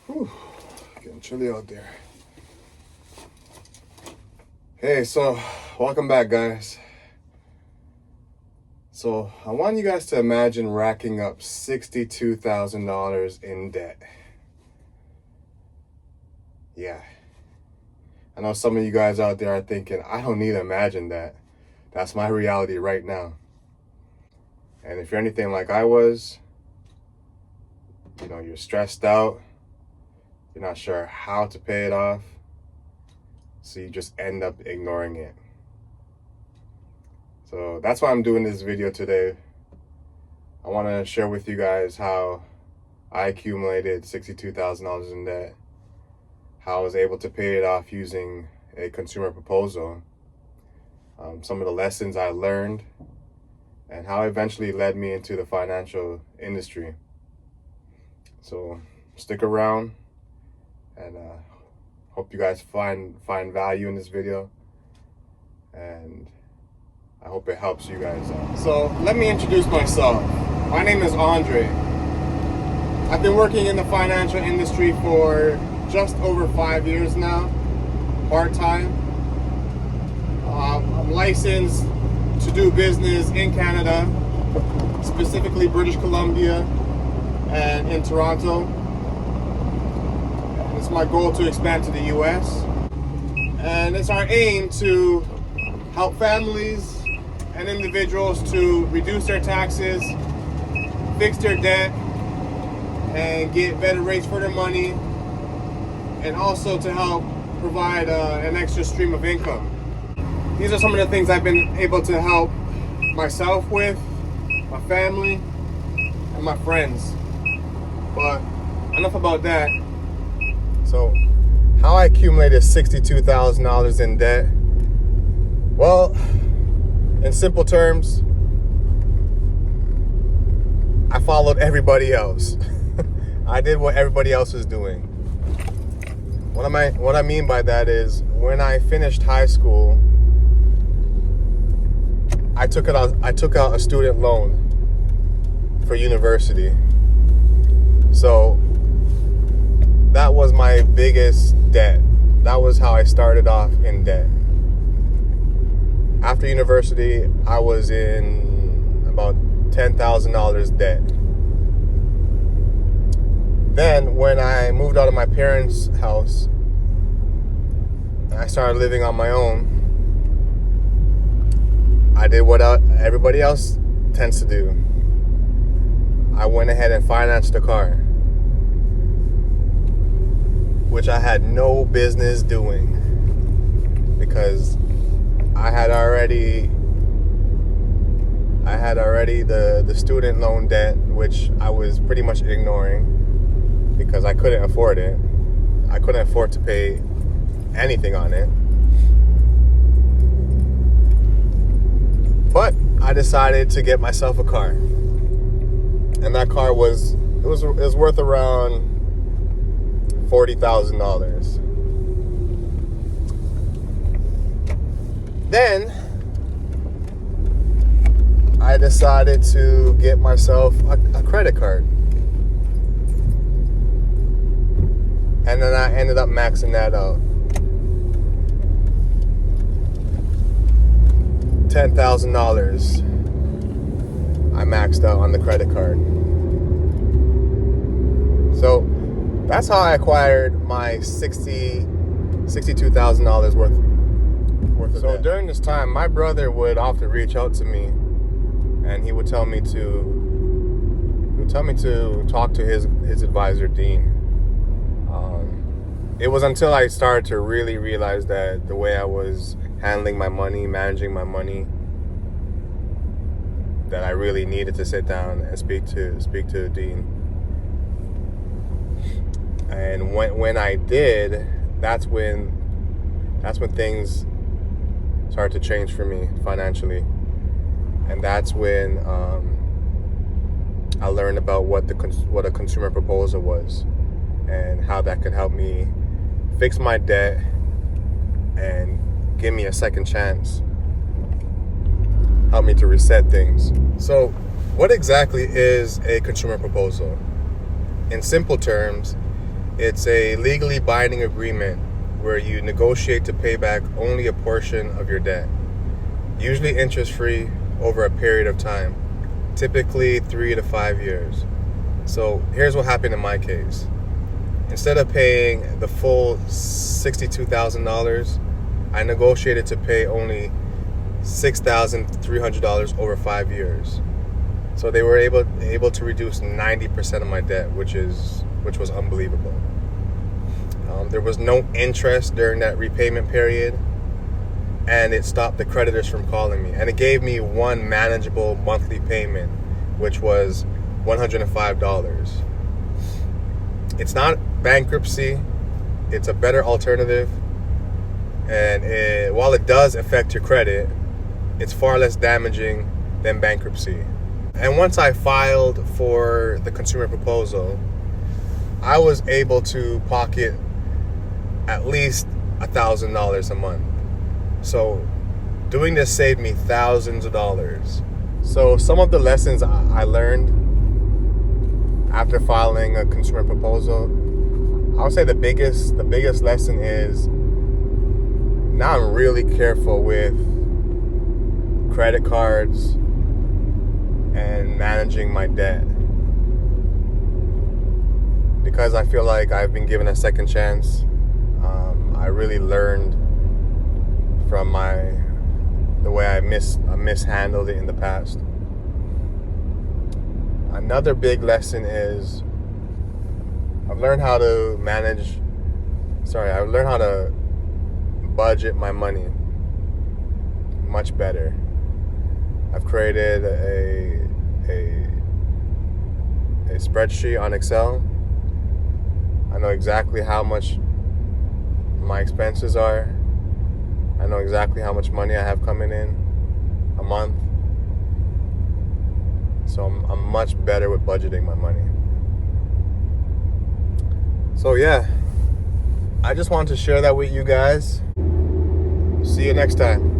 Whew, getting chilly out there. Hey, so welcome back, guys. So I want you guys to imagine racking up $62,000 in debt. Yeah. I know some of you guys out there are thinking, I don't need to imagine that. That's my reality right now. And if you're anything like I was, you're stressed out, you're not sure how to pay it off, so you just end up ignoring it. So that's why I'm doing this video today. I want to share with you guys how I accumulated $62,000 in debt, how I was able to pay it off using a consumer proposal, some of the lessons I learned, and how it eventually led me into the financial industry. So stick around, and hope you guys find value in this video, and I hope it helps you guys out. So let me introduce myself. My name is Andre. I've been working in the financial industry for just over 5 years now, part-time. I'm licensed to do business in Canada, specifically British Columbia and in Toronto. And it's my goal to expand to the US. And it's our aim to help families and individuals to reduce their taxes, fix their debt, and get better rates for their money, and also to help provide an extra stream of income. These are some of the things I've been able to help myself with, my family, and my friends. But enough about that. So, how I accumulated $62,000 in debt? Well, in simple terms, I followed everybody else. I did what everybody else was doing. What I mean by that is, when I finished high school, I took out a student loan for university. So that was my biggest debt. That was how I started off in debt. After university, I was in about $10,000 debt. Then when I moved out of my parents' house and I started living on my own, I did what everybody else tends to do. I went ahead and financed a car, which I had no business doing, because I had already the student loan debt, which I was pretty much ignoring because I couldn't afford it. I couldn't afford to pay anything on it. But I decided to get myself a car. And that car was worth around $40,000. Then I decided to get myself a credit card. And then I ended up maxing that out. $10,000 I maxed out on the credit card. So that's how I acquired my $62,000 worth of debt. So during this time, my brother would often reach out to me, and he would tell me to talk to his advisor, Dean. It was until I started to really realize that the way I was handling my money, managing my money, that I really needed to sit down and speak to Dean. And when I did, that's when things started to change for me financially. And that's when I learned about what a consumer proposal was, and how that could help me fix my debt and give me a second chance, help me to reset things. So what exactly is a consumer proposal? In simple terms, It's a legally binding agreement where you negotiate to pay back only a portion of your debt, usually interest-free over a period of time, typically 3 to 5 years. So here's what happened in my case. Instead of paying the full $62,000, I negotiated to pay only $6,300 over 5 years. So they were able to reduce 90% of my debt, which was unbelievable. There was no interest during that repayment period, and it stopped the creditors from calling me. And it gave me one manageable monthly payment, which was $105. It's not bankruptcy. It's a better alternative. And while it does affect your credit, it's far less damaging than bankruptcy. And once I filed for the consumer proposal, I was able to pocket at least $1,000 a month. So doing this saved me thousands of dollars. So some of the lessons I learned after filing a consumer proposal, I would say the biggest lesson is now I'm really careful with credit cards and managing my debt, because I feel like I've been given a second chance. I really learned from the way I mishandled it in the past. Another big lesson is I've learned how to budget my money much better. I've created a spreadsheet on Excel. I know exactly how much my expenses are. I know exactly how much money I have coming in a month. So I'm much better with budgeting my money. So yeah, I just wanted to share that with you guys. See you next time.